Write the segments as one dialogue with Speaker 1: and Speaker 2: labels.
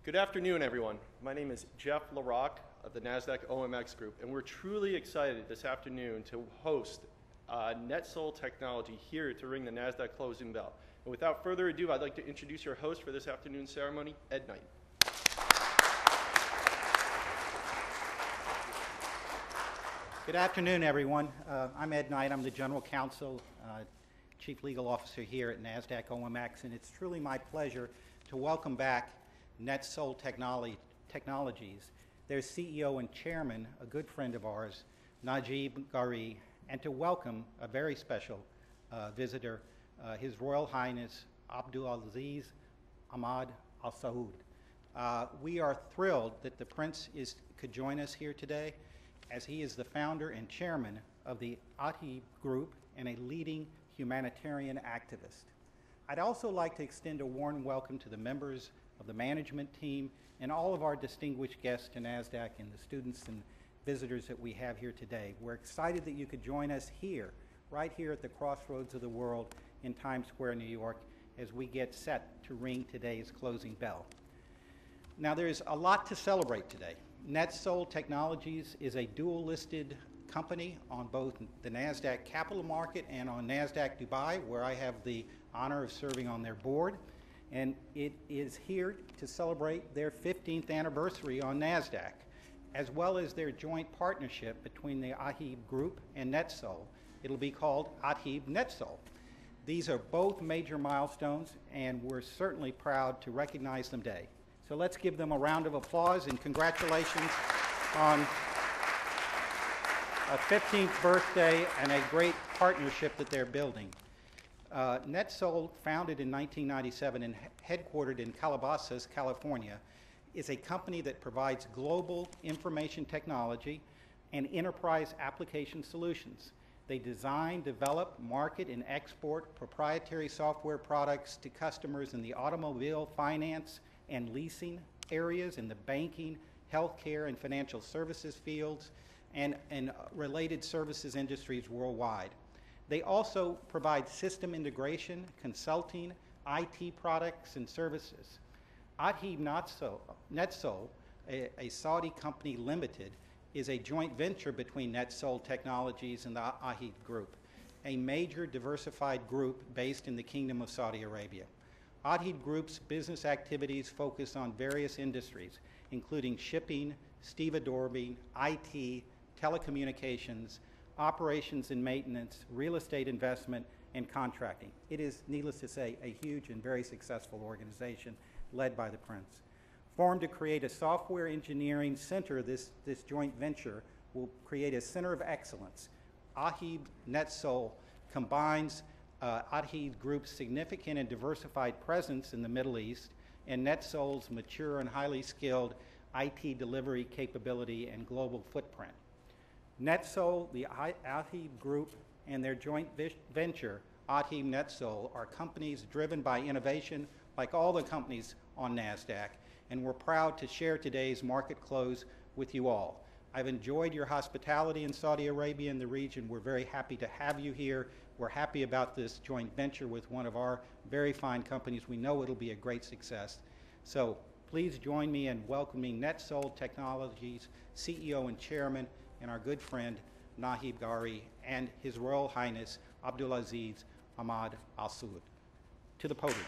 Speaker 1: Good afternoon, everyone. My name is Jeff LaRocque of the NASDAQ OMX Group, and we're truly excited this afternoon to host NetSol Technology here to ring the NASDAQ closing bell. And without further ado, I'd like to introduce your host for this afternoon's ceremony, Ed Knight.
Speaker 2: Good afternoon, everyone. I'm Ed Knight. I'm the General Counsel, Chief Legal Officer here at NASDAQ OMX, and it's truly my pleasure to welcome back NetSol Technologies, their CEO and Chairman, a good friend of ours, Atheeb Group, and to welcome a very special visitor, His Royal Highness AbdulAziz Ahmed Al Saud. We are thrilled that the Prince could join us here today, as he is the founder and chairman of the Atheeb Group and a leading humanitarian activist. I'd also like to extend a warm welcome to the members of the management team and all of our distinguished guests to NASDAQ and the students and visitors that we have here today. We're excited that you could join us here, right here at the crossroads of the world in Times Square, New York, as we get set to ring today's closing bell. Now, there's a lot to celebrate today. NetSol Technologies is a dual-listed company on both the NASDAQ Capital Market and on NASDAQ Dubai, where I have the honor of serving on their board. And it is here to celebrate their 15th anniversary on NASDAQ, as well as their joint partnership between the Atheeb Group and NetSol. It'll be called Atheeb NetSol. These are both major milestones, and we're certainly proud to recognize them today. So let's give them a round of applause and congratulations on a 15th birthday and a great partnership that they're building. NetSol, founded in 1997 and headquartered in Calabasas, California, is a company that provides global information technology and enterprise application solutions. They design, develop, market, and export proprietary software products to customers in the automobile, finance, and leasing areas, in the banking, healthcare, and financial services fields, and related services industries worldwide. They also provide system integration, consulting, IT products, and services. Atheeb NetSol, a Saudi company limited, is a joint venture between NetSol Technologies and the Atheeb Group, a major diversified group based in the Kingdom of Saudi Arabia. Atheeb Group's business activities focus on various industries, including shipping, stevedoring, IT, telecommunications, operations and maintenance, real estate investment, and contracting. It is, needless to say, a huge and very successful organization led by the Prince. Formed to create a software engineering center, this joint venture will create a center of excellence. Atheeb NetSol combines Atheeb Group's significant and diversified presence in the Middle East and NetSol's mature and highly skilled IT delivery capability and global footprint. NetSol, the Atheeb Group, and their joint venture, Atheeb NetSol, are companies driven by innovation like all the companies on NASDAQ, and we're proud to share today's market close with you all. I've enjoyed your hospitality in Saudi Arabia and the region. We're very happy to have you here. We're happy about this joint venture with one of our very fine companies. We know it'll be a great success. So please join me in welcoming NetSol Technologies CEO and Chairman, and our good friend Atheeb Group, and His Royal Highness AbdulAziz Ahmed Al Saud to the podium.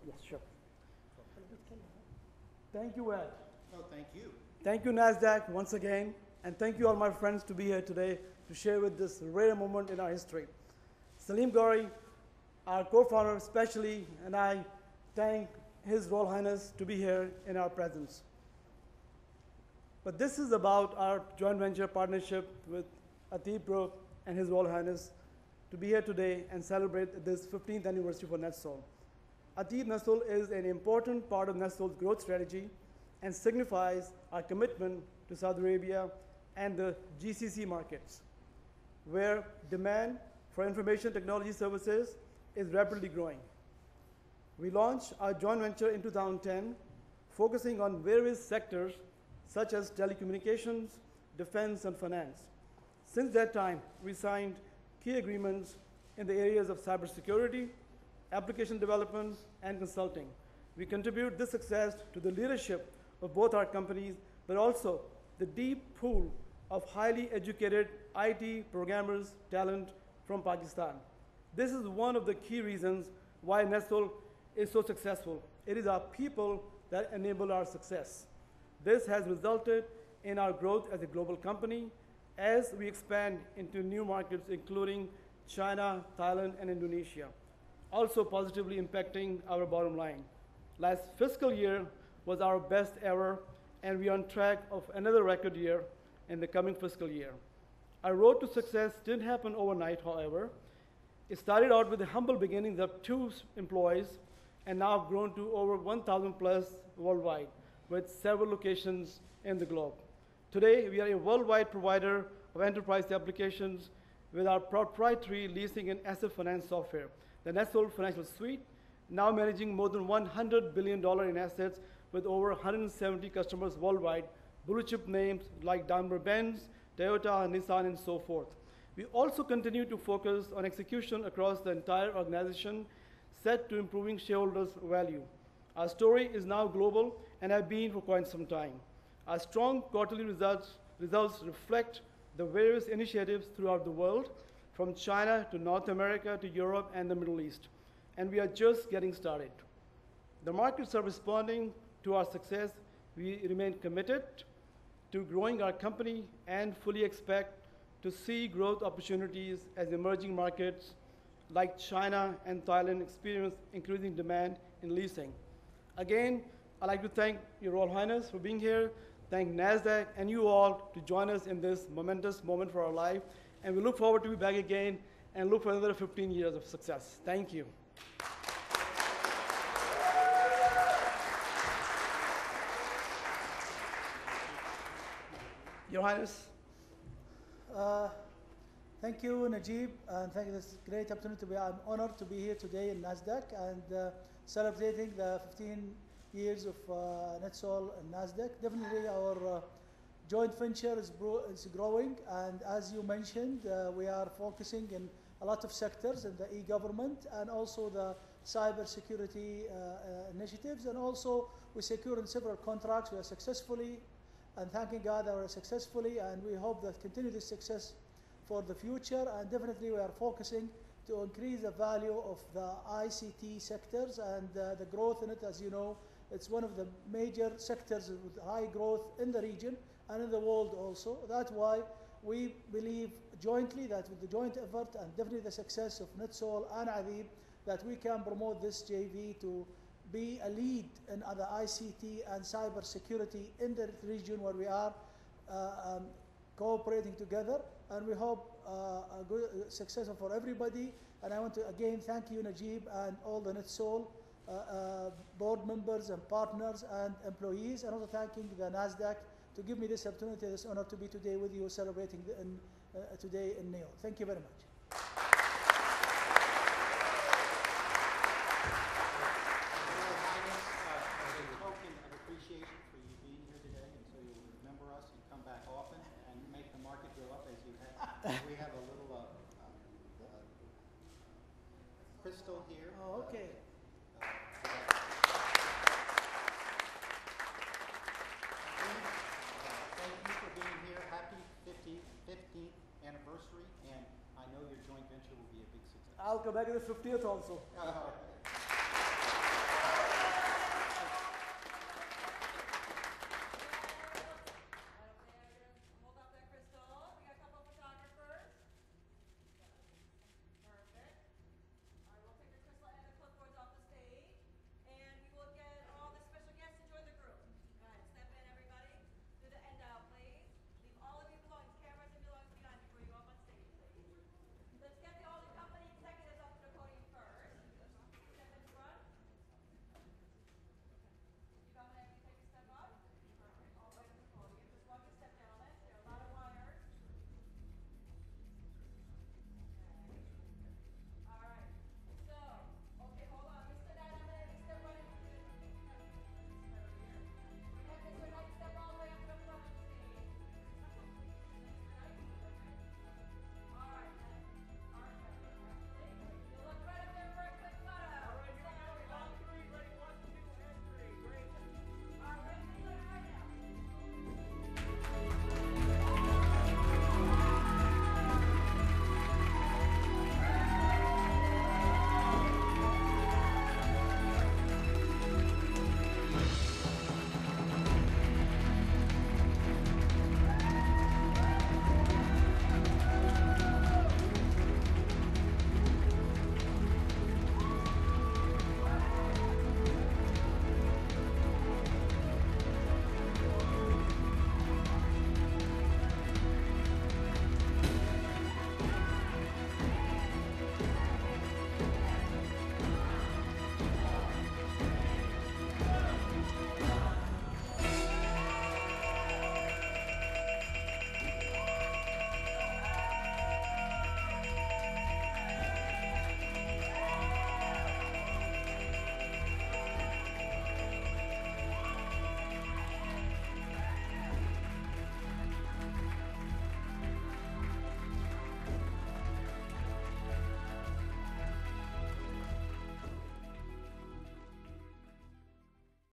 Speaker 3: Yes, sure. Thank you, Ed.
Speaker 2: Oh, thank you.
Speaker 3: Thank you, NASDAQ, once again, and thank you all my friends to be here today to share with this rare moment in our history. Salim Ghauri, our co-founder especially, and I thank His Royal Highness to be here in our presence. But this is about our joint venture partnership with Atheeb Group and His Royal Highness to be here today and celebrate this 15th anniversary for NetSol. Atheeb NetSol is an important part of NetSol's growth strategy and signifies our commitment to Saudi Arabia and the GCC markets, where demand for information technology services is rapidly growing. We launched our joint venture in 2010, focusing on various sectors such as telecommunications, defense, and finance. Since that time, we signed key agreements in the areas of cybersecurity, application development, and consulting. We contribute this success to the leadership of both our companies, but also the deep pool of highly educated IT programmers talent from Pakistan. This is one of the key reasons why NetSol is so successful. It is our people that enable our success. This has resulted in our growth as a global company as we expand into new markets, including China, Thailand, and Indonesia, also positively impacting our bottom line. Last fiscal year was our best ever, and we are on track of another record year in the coming fiscal year. Our road to success didn't happen overnight, however. It started out with the humble beginnings of 2 employees, and now have grown to over 1,000 plus worldwide, with several locations in the globe. Today, we are a worldwide provider of enterprise applications with our proprietary leasing and asset finance software, the NetSol Financial Suite, now managing more than $100 billion in assets with over 170 customers worldwide, blue chip names like Daimler-Benz, Toyota, Nissan, and so forth. We also continue to focus on execution across the entire organization, set to improving shareholders' value. Our story is now global and have been for quite some time. Our strong quarterly results reflect the various initiatives throughout the world, from China to North America to Europe and the Middle East. And we are just getting started. The markets are responding to our success. We remain committed to growing our company and fully expect to see growth opportunities as emerging markets like China and Thailand experience increasing demand in leasing. Again, I'd like to thank Your Royal Highness for being here, thank NASDAQ and you all to join us in this momentous moment for our life. And we look forward to be back again and look for another 15 years of success. Thank you. Your Highness.
Speaker 4: Thank you, Najib, and thank you. This great opportunity. I'm honored to be here today in NASDAQ and celebrating the 15 years of NetSol and NASDAQ. Definitely our joint venture is growing, and as you mentioned, we are focusing in a lot of sectors in the e-government and also the cyber security initiatives, and also we secured several contracts. We are successfully, and thanking God that we are successfully, and we hope that continue this success for the future. And definitely we are focusing to increase the value of the ICT sectors and the growth in it. As you know, it's one of the major sectors with high growth in the region and in the world also. That's why we believe jointly that with the joint effort and definitely the success of NetSol and Atheeb, that we can promote this JV to be a lead in the ICT and cyber security in the region where we are cooperating together. And we hope a good success for everybody. And I want to again thank you, Najib, and all the NetSol board members and partners and employees, and also thanking the NASDAQ to give me this opportunity, this honor to be today with you celebrating today in NEO. Thank you very much.
Speaker 2: We have a little crystal here.
Speaker 4: Oh, okay.
Speaker 2: Thank you for being here. Happy 15th anniversary, and I know your joint venture will be a big success.
Speaker 3: I'll come back to the 50th also.